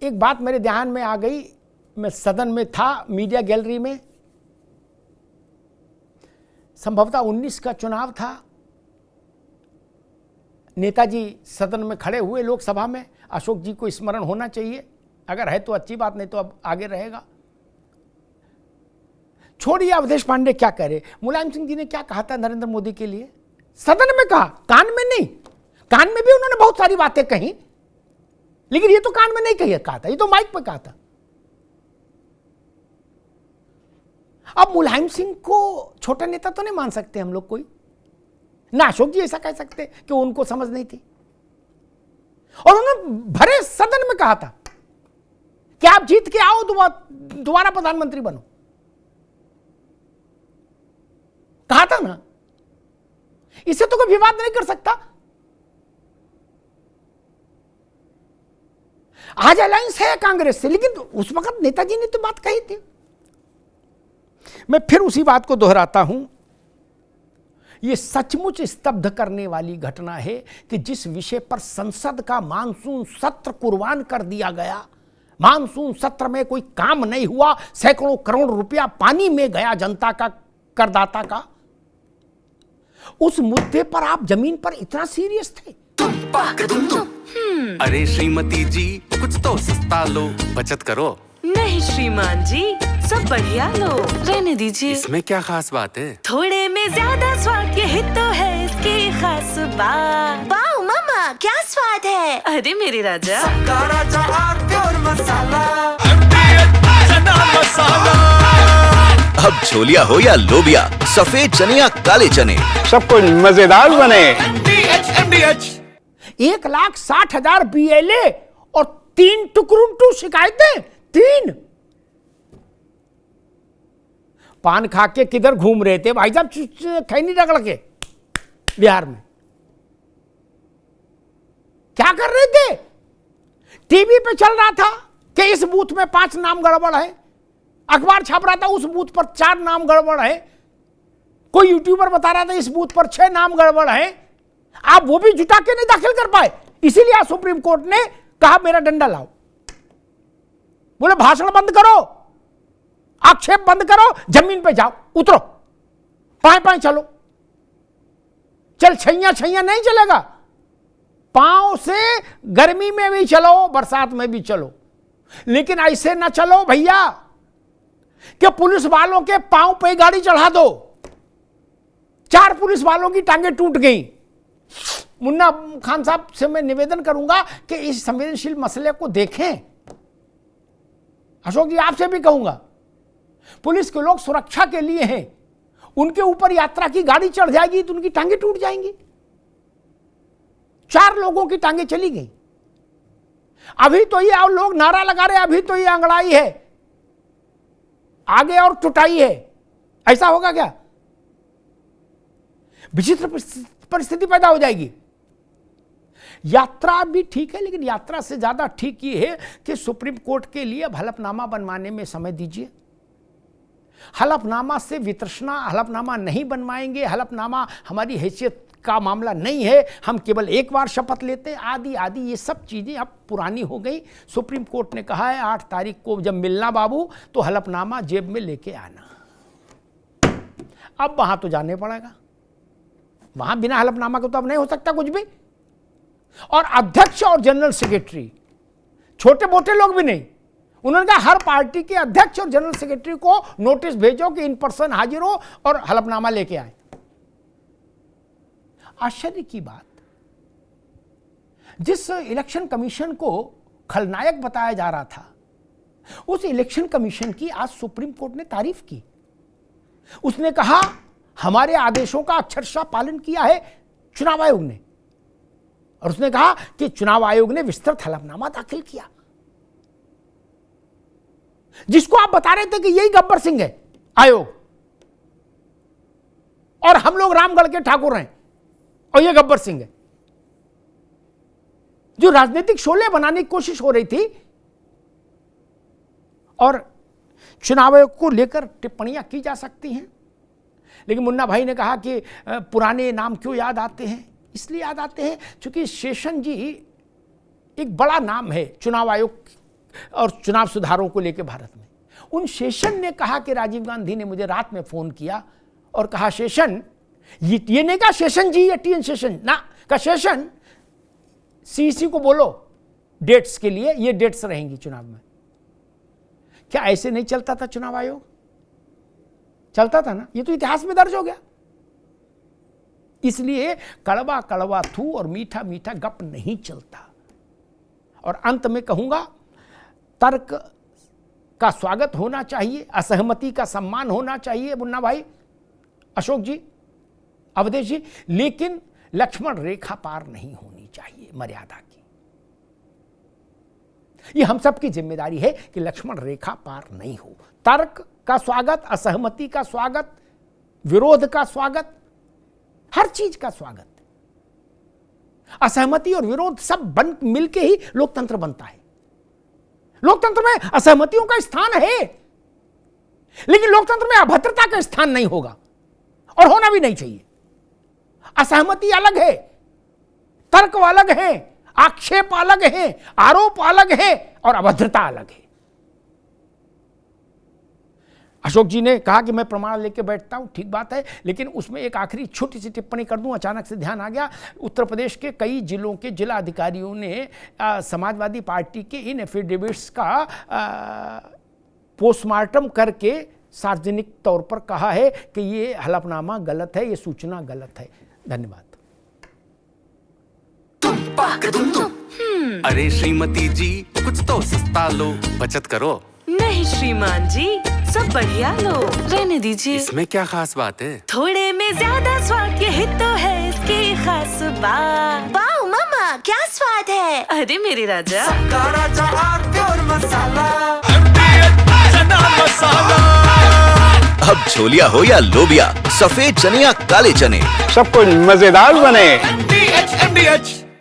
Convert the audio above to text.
एक बात मेरे ध्यान में आ गई, मैं सदन में था, मीडिया गैलरी में, संभवतः 19 का चुनाव था, नेताजी सदन में खड़े हुए लोकसभा में, अशोक जी को स्मरण होना चाहिए, अगर है तो अच्छी बात, नहीं तो अब आगे रहेगा। छोड़िए अवधेश पांडे क्या कह रहे, मुलायम सिंह जी ने क्या कहा था नरेंद्र मोदी के लिए, सदन में कहा, कान में नहीं। कान में भी उन्होंने बहुत सारी बातें कही, लेकिन ये तो कान में नहीं कहा था, ये तो माइक पे कहा था। अब मुलायम सिंह को छोटा नेता तो नहीं मान सकते हम लोग कोई, ना अशोक जी ऐसा कह सकते कि उनको समझ नहीं थी, और उन्होंने भरे सदन में कहा था कि आप जीत के आओ, दोबारा प्रधानमंत्री बनो, कहा था ना। इससे तो कोई विवाद नहीं कर सकता। आज अलायंस है कांग्रेस से, लेकिन उस वक्त नेताजी ने तो बात कही थी। मैं फिर उसी बात को दोहराता हूं, यह सचमुच स्तब्ध करने वाली घटना है कि जिस विषय पर संसद का मानसून सत्र कुर्बान कर दिया गया, मानसून सत्र में कोई काम नहीं हुआ, सैकड़ों करोड़ रुपया पानी में गया जनता का, करदाता का, उस मुद्दे पर आप जमीन पर इतना सीरियस थे। अरे श्रीमती जी, कुछ तो सस्ता लो, बचत करो। नहीं श्रीमान जी, सब बढ़िया लो, रहने दीजिए। इसमें क्या खास बात है? थोड़े में ज्यादा स्वाद, यही तो है इसकी खास बात। वाओ मामा, क्या स्वाद है। अरे मेरे राजा, राजा और मसाला। अब छोलिया हो या लोबिया, सफेद चने या काले चने, सब कुछ मजेदार बने। 1,60,000 BLA और 3 टुकरुंटू शिकायतें, 3। पान खा के किधर घूम रहे थे भाई साहब, खैनी रगड़ के बिहार में क्या कर रहे थे? टीवी पे चल रहा था कि इस बूथ में 5 नाम गड़बड़ है, अखबार छाप रहा था उस बूथ पर 4 नाम गड़बड़ है, कोई यूट्यूबर बता रहा था इस बूथ पर 6 नाम गड़बड़ है। आप वो भी जुटा के नहीं दाखिल कर पाए, इसीलिए आज सुप्रीम कोर्ट ने कहा मेरा डंडा लाओ। बोले भाषण बंद करो, आक्षेप बंद करो, जमीन पे जाओ, उतरो, पाए चलो। चल छैया नहीं चलेगा, पांव से गर्मी में भी चलो, बरसात में भी चलो, लेकिन ऐसे ना चलो भैया कि पुलिस वालों के पांव पे गाड़ी चढ़ा दो। 4 पुलिस वालों की टांगे टूट गई। मुन्ना खान साहब से मैं निवेदन करूंगा कि इस संवेदनशील मसले को देखें। अशोक जी आपसे भी कहूंगा, पुलिस के लोग सुरक्षा के लिए हैं, उनके ऊपर यात्रा की गाड़ी चढ़ जाएगी तो उनकी टांगे टूट जाएंगी। 4 लोगों की टांगे चली गई। अभी तो ये और लोग नारा लगा रहे, अभी तो ये अंगड़ाई है, आगे और टुटाई है, ऐसा होगा क्या? विचित्र परिस्थिति पैदा हो जाएगी। यात्रा भी ठीक है, लेकिन यात्रा से ज्यादा ठीक ये है कि सुप्रीम कोर्ट के लिए हलफनामा बनवाने में समय दीजिए। हलफनामा से वितृष्णा, हलफनामा नहीं बनवाएंगे, हलफनामा हमारी हैसियत का मामला नहीं है, हम केवल एक बार शपथ लेते हैं, आदि ये सब चीजें अब पुरानी हो गई। सुप्रीम कोर्ट ने कहा है 8 तारीख को जब मिलना बाबू तो हलफनामा जेब में लेके आना। अब वहां तो जाने पड़ेगा, वहां बिना हलफनामा के तो अब नहीं हो सकता कुछ भी। और अध्यक्ष और जनरल सेक्रेटरी, छोटे मोटे लोग भी नहीं, उन्होंने कहा हर पार्टी के अध्यक्ष और जनरल सेक्रेटरी को नोटिस भेजो कि इन पर्सन हाजिर हो और हलफनामा लेके आए। आश्चर्य की बात, जिस इलेक्शन कमीशन को खलनायक बताया जा रहा था, उस इलेक्शन कमीशन की आज सुप्रीम कोर्ट ने तारीफ की। उसने कहा हमारे आदेशों का अक्षरशः पालन किया है चुनाव आयोग ने, और उसने कहा कि चुनाव आयोग ने विस्तृत हलफनामा दाखिल किया। जिसको आप बता रहे थे कि यही गब्बर सिंह है आयोग, और हम लोग रामगढ़ के ठाकुर हैं और ये गब्बर सिंह है, जो राजनीतिक शोले बनाने की कोशिश हो रही थी। और चुनाव आयोग को लेकर टिप्पणियां की जा सकती हैं, लेकिन मुन्ना भाई ने कहा कि पुराने नाम क्यों याद आते हैं, इसलिए याद आते हैं क्योंकि शेषन जी एक बड़ा नाम है चुनाव आयोग और चुनाव सुधारों को लेकर भारत में। उन शेषन ने कहा कि राजीव गांधी ने मुझे रात में फोन किया और कहा शेषन, ये नहीं कहा शेषन जी या टीएन शेषन ना, कहा शेषन सीसी को बोलो डेट्स के लिए, ये डेट्स रहेंगी चुनाव में। क्या ऐसे नहीं चलता था चुनाव आयोग? चलता था ना, ये तो इतिहास में दर्ज हो गया। इसलिए कड़वा कड़वा थू और मीठा मीठा गप नहीं चलता। और अंत में कहूंगा, तर्क का स्वागत होना चाहिए, असहमति का सम्मान होना चाहिए मुन्ना भाई, अशोक जी, अवधेश जी, लेकिन लक्ष्मण रेखा पार नहीं होनी चाहिए मर्यादा की। यह हम सबकी जिम्मेदारी है कि लक्ष्मण रेखा पार नहीं हो। तर्क का स्वागत, असहमति का स्वागत, विरोध का स्वागत, हर चीज का स्वागत। असहमति और विरोध सब बन मिलके ही लोकतंत्र बनता है। लोकतंत्र में असहमतियों का स्थान है, लेकिन लोकतंत्र में अभद्रता का स्थान नहीं होगा और होना भी नहीं चाहिए। असहमति अलग है, तर्क अलग है, आक्षेप अलग है, आरोप अलग है और अभद्रता अलग है। अशोक जी ने कहा कि मैं प्रमाण लेके बैठता हूं, ठीक बात है, लेकिन उसमें एक आखिरी छोटी सी टिप्पणी कर दूं, अचानक से ध्यान आ गया। उत्तर प्रदेश के कई जिलों के जिला अधिकारियों ने समाजवादी पार्टी के इन एफिडेविट्स का पोस्टमार्टम करके सार्वजनिक तौर पर कहा है कि ये हलफनामा गलत है, ये सूचना गलत है। धन्यवाद। अरे श्रीमती जी, कुछ तो सस्ता लो, बचत करो। नहीं श्रीमान जी, सब बढ़िया लो, रहने दीजिए। इसमें क्या खास बात है? थोड़े में ज्यादा स्वाद, यही तो है इसकी खास बात। वाओ मामा, क्या स्वाद है। अरे मेरे राजा, अब छोलिया हो या लोबिया, सफेद चने या काले चने, सब कुछ मजेदार बने।